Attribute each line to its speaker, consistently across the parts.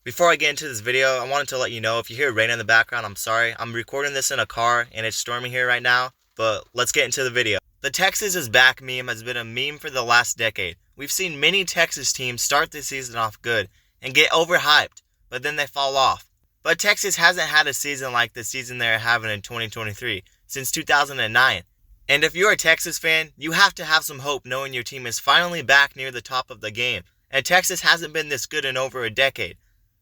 Speaker 1: Before I get into this video, I wanted to let you know if you hear rain in the background, I'm sorry. I'm recording this in a car and it's storming here right now, but let's get into the video. The Texas is back meme has been a meme for the last decade. We've seen many Texas teams start the season off good and get overhyped, but then they fall off. But Texas hasn't had a season like the season they're having in 2023 since 2009. And if you're a Texas fan, you have to have some hope knowing your team is finally back near the top of the game. And Texas hasn't been this good in over a decade.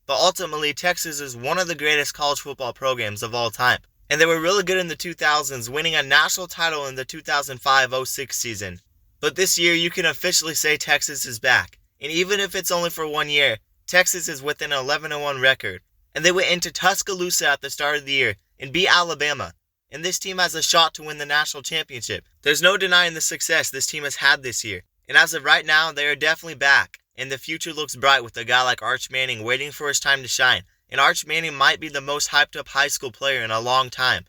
Speaker 1: But ultimately, Texas is one of the greatest college football programs of all time. And they were really good in the 2000s, winning a national title in the 2005-06 season. But this year, you can officially say Texas is back. And even if it's only for 1 year, Texas is with an 11-1 record. And they went into Tuscaloosa at the start of the year and beat Alabama. And this team has a shot to win the national championship. There's no denying the success this team has had this year. And as of right now, they are definitely back. And the future looks bright with a guy like Arch Manning waiting for his time to shine. And Arch Manning might be the most hyped up high school player in a long time.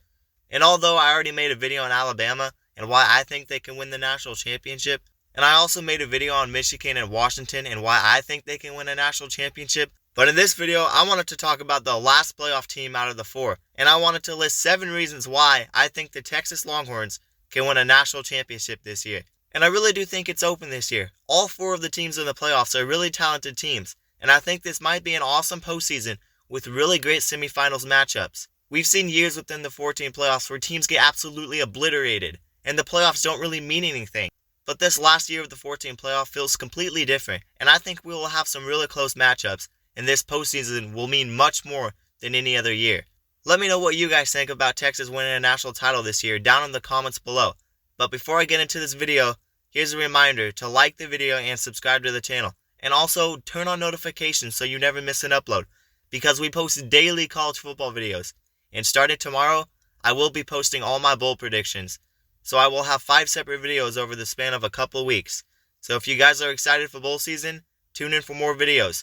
Speaker 1: And although I already made a video on Alabama and why I think they can win the national championship, and I also made a video on Michigan and Washington and why I think they can win a national championship, but in this video, I wanted to talk about the last playoff team out of the four, and I wanted to list 7 reasons why I think the Texas Longhorns can win a national championship this year. And I really do think it's open this year. All 4 of the teams in the playoffs are really talented teams, and I think this might be an awesome postseason with really great semifinals matchups. We've seen years within the 14 playoffs where teams get absolutely obliterated, and the playoffs don't really mean anything. But this last year of the 14 playoff feels completely different, and I think we will have some really close matchups, and this postseason will mean much more than any other year. Let me know what you guys think about Texas winning a national title this year down in the comments below. But before I get into this video, here's a reminder to like the video and subscribe to the channel. And also turn on notifications so you never miss an upload, because we post daily college football videos. And starting tomorrow, I will be posting all my bowl predictions. So I will have 5 separate videos over the span of a couple weeks. So if you guys are excited for bowl season, tune in for more videos,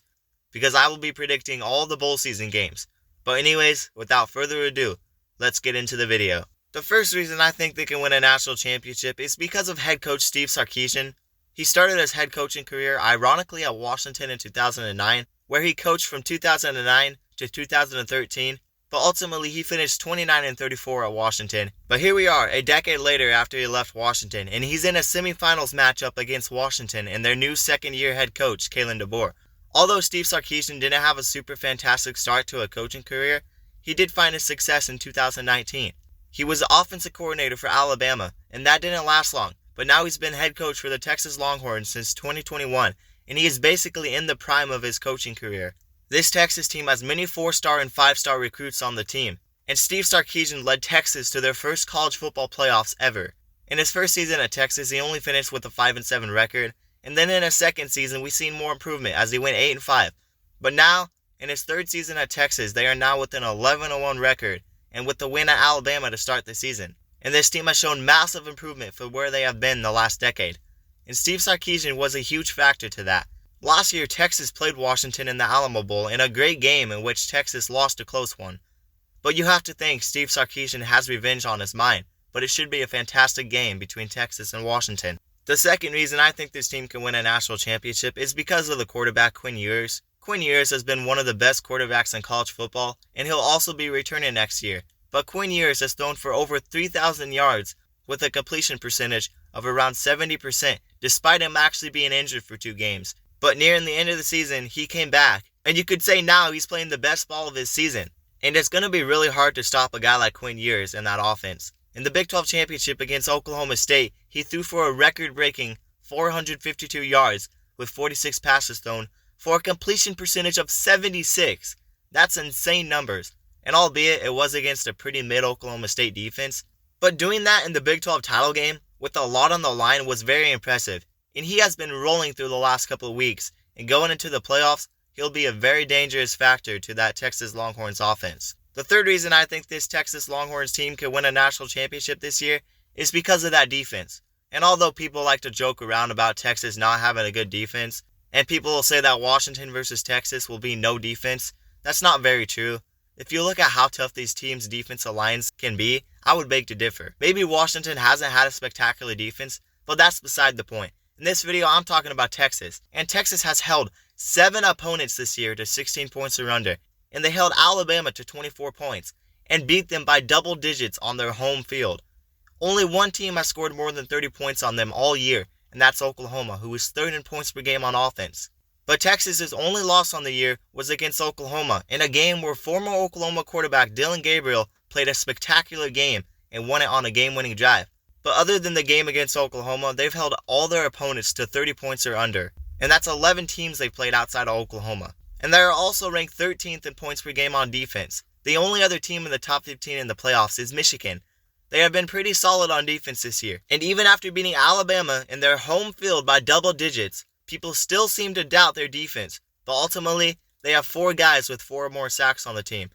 Speaker 1: because I will be predicting all the bowl season games. But anyways, without further ado, let's get into the video. The first reason I think they can win a national championship is because of head coach Steve Sarkisian. He started his head coaching career ironically at Washington in 2009, where he coached from 2009 to 2013, but ultimately he finished 29-34 at Washington. But here we are, a decade later after he left Washington, and he's in a semifinals matchup against Washington and their new second-year head coach, Kalen DeBoer. Although Steve Sarkisian didn't have a super fantastic start to a coaching career, he did find his success in 2019. He was the offensive coordinator for Alabama, and that didn't last long, but now he's been head coach for the Texas Longhorns since 2021, and he is basically in the prime of his coaching career. This Texas team has many 4-star and 5-star recruits on the team, and Steve Sarkisian led Texas to their first college football playoffs ever. In his first season at Texas, he only finished with a 5-7 record, and then in his second season, we've seen more improvement as he went 8-5. But now, in his third season at Texas, they are now with an 11-1 record, and with the win at Alabama to start the season. And this team has shown massive improvement for where they have been the last decade. And Steve Sarkisian was a huge factor to that. Last year, Texas played Washington in the Alamo Bowl in a great game in which Texas lost a close one. But you have to think Steve Sarkisian has revenge on his mind, but it should be a fantastic game between Texas and Washington. The second reason I think this team can win a national championship is because of the quarterback Quinn Ewers. Quinn Ewers has been one of the best quarterbacks in college football, and he'll also be returning next year. But Quinn Ewers has thrown for over 3,000 yards with a completion percentage of around 70%, despite him actually being injured for 2 games. But nearing the end of the season, he came back, and you could say now he's playing the best ball of his season. And it's going to be really hard to stop a guy like Quinn Ewers in that offense. In the Big 12 championship against Oklahoma State, he threw for a record-breaking 452 yards with 46 passes thrown for a completion percentage of 76. That's insane numbers. And albeit it was against a pretty mid-Oklahoma State defense, but doing that in the Big 12 title game with a lot on the line was very impressive. And he has been rolling through the last couple of weeks, and going into the playoffs, he'll be a very dangerous factor to that Texas Longhorns offense. The third reason I think this Texas Longhorns team could win a national championship this year is because of that defense. And although people like to joke around about Texas not having a good defense, and people will say that Washington versus Texas will be no defense, that's not very true. If you look at how tough these teams' defensive lines can be, I would beg to differ. Maybe Washington hasn't had a spectacular defense, but that's beside the point. In this video, I'm talking about Texas, and Texas has held 7 opponents this year to 16 points or under, and they held Alabama to 24 points and beat them by double digits on their home field. Only one team has scored more than 30 points on them all year, and that's Oklahoma, who is third in points per game on offense. But Texas's only loss on the year was against Oklahoma in a game where former Oklahoma quarterback Dillon Gabriel played a spectacular game and won it on a game-winning drive. But other than the game against Oklahoma, they've held all their opponents to 30 points or under, and that's 11 teams they've played outside of Oklahoma. And they are also ranked 13th in points per game on defense. The only other team in the top 15 in the playoffs is Michigan. They have been pretty solid on defense this year, and even after beating Alabama in their home field by double digits, people still seem to doubt their defense, but ultimately, they have 4 guys with 4 or more sacks on the team.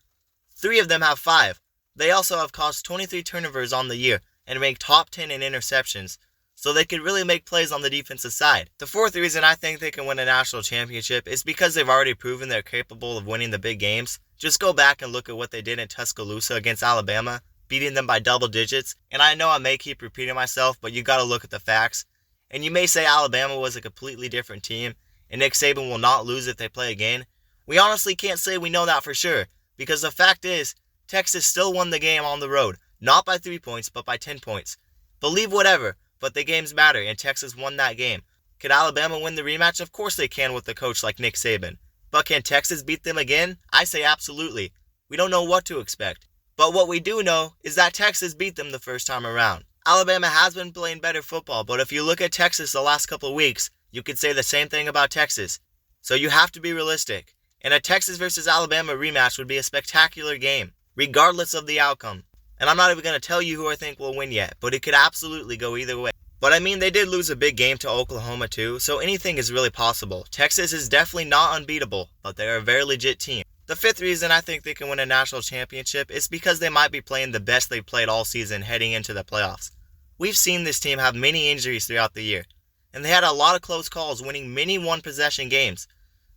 Speaker 1: 3 of them have 5. They also have caused 23 turnovers on the year and ranked top 10 in interceptions, so they could really make plays on the defensive side. The fourth reason I think they can win a national championship is because they've already proven they're capable of winning the big games. Just go back and look at what they did in Tuscaloosa against Alabama, beating them by double digits. And I know I may keep repeating myself, but you gotta look at the facts. And you may say Alabama was a completely different team, and Nick Saban will not lose if they play again. We honestly can't say we know that for sure, because the fact is, Texas still won the game on the road, not by 3 points, but by 10 points. Believe whatever, but the games matter, and Texas won that game. Could Alabama win the rematch? Of course they can with a coach like Nick Saban. But can Texas beat them again? I say absolutely. We don't know what to expect. But what we do know is that Texas beat them the first time around. Alabama has been playing better football, but if you look at Texas the last couple of weeks, you could say the same thing about Texas. So you have to be realistic. And a Texas versus Alabama rematch would be a spectacular game, regardless of the outcome. And I'm not even going to tell you who I think will win yet, but it could absolutely go either way. But I mean, they did lose a big game to Oklahoma too, so anything is really possible. Texas is definitely not unbeatable, but they're a very legit team. The fifth reason I think they can win a national championship is because they might be playing the best they've played all season heading into the playoffs. We've seen this team have many injuries throughout the year, and they had a lot of close calls, winning many one-possession games.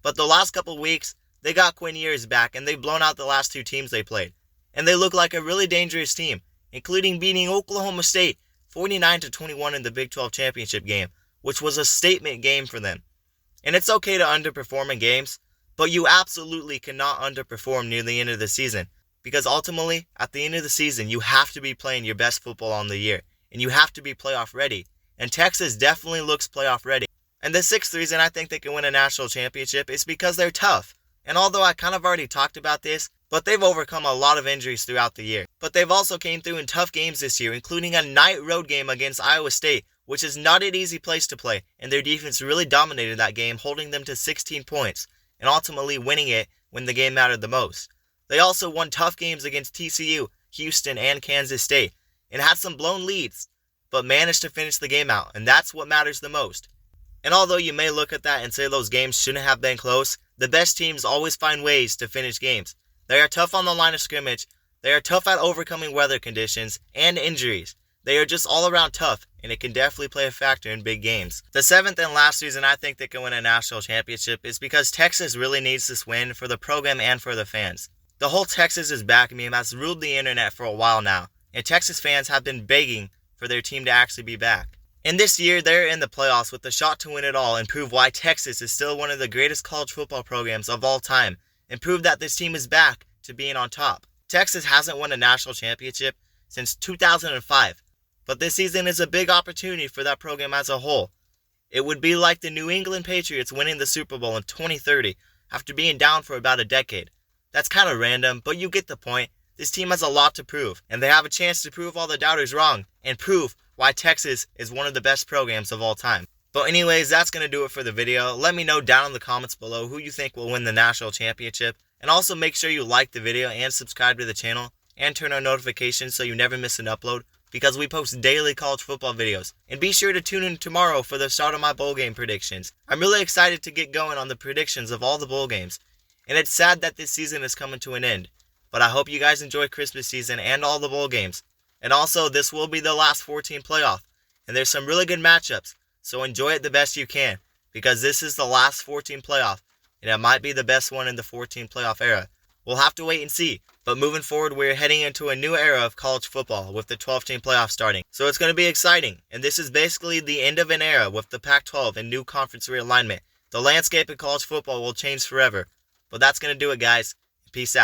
Speaker 1: But the last couple weeks, they got Quinn Ewers back, and they've blown out the last 2 teams they played. And they look like a really dangerous team, including beating Oklahoma State 49-21 in the Big 12 championship game, which was a statement game for them. And it's okay to underperform in games, but you absolutely cannot underperform near the end of the season, because ultimately, at the end of the season, you have to be playing your best football on the year, and you have to be playoff ready, and Texas definitely looks playoff ready. And the sixth reason I think they can win a national championship is because they're tough. And although I kind of already talked about this, but they've overcome a lot of injuries throughout the year. But they've also came through in tough games this year, including a night road game against Iowa State, which is not an easy place to play, and their defense really dominated that game, holding them to 16 points, and ultimately winning it when the game mattered the most. They also won tough games against TCU, Houston, and Kansas State, and had some blown leads, but managed to finish the game out, and that's what matters the most. And although you may look at that and say those games shouldn't have been close, the best teams always find ways to finish games. They are tough on the line of scrimmage, they are tough at overcoming weather conditions and injuries. They are just all around tough, and it can definitely play a factor in big games. The seventh and last reason I think they can win a national championship is because Texas really needs this win for the program and for the fans. The whole Texas is back meme has ruled the internet for a while now, and Texas fans have been begging for their team to actually be back. And this year, they're in the playoffs with a shot to win it all and prove why Texas is still one of the greatest college football programs of all time, and prove that this team is back to being on top. Texas hasn't won a national championship since 2005, but this season is a big opportunity for that program as a whole. It would be like the New England Patriots winning the Super Bowl in 2030 after being down for about a decade. That's kind of random, but you get the point. This team has a lot to prove, and they have a chance to prove all the doubters wrong, and prove why Texas is one of the best programs of all time. But anyways, that's going to do it for the video. Let me know down in the comments below who you think will win the national championship, and also make sure you like the video and subscribe to the channel, and turn on notifications so you never miss an upload, because we post daily college football videos. And be sure to tune in tomorrow for the start of my bowl game predictions. I'm really excited to get going on the predictions of all the bowl games, and it's sad that this season is coming to an end. But I hope you guys enjoy Christmas season and all the bowl games. And also, this will be the last 14 playoff, and there's some really good matchups, so enjoy it the best you can, because this is the last 14 playoff, and it might be the best one in the 14 playoff era. We'll have to wait and see, but moving forward, we're heading into a new era of college football with the 12-team playoff starting, so it's going to be exciting, and this is basically the end of an era with the Pac-12 and new conference realignment. The landscape of college football will change forever. But that's going to do it, guys. Peace out.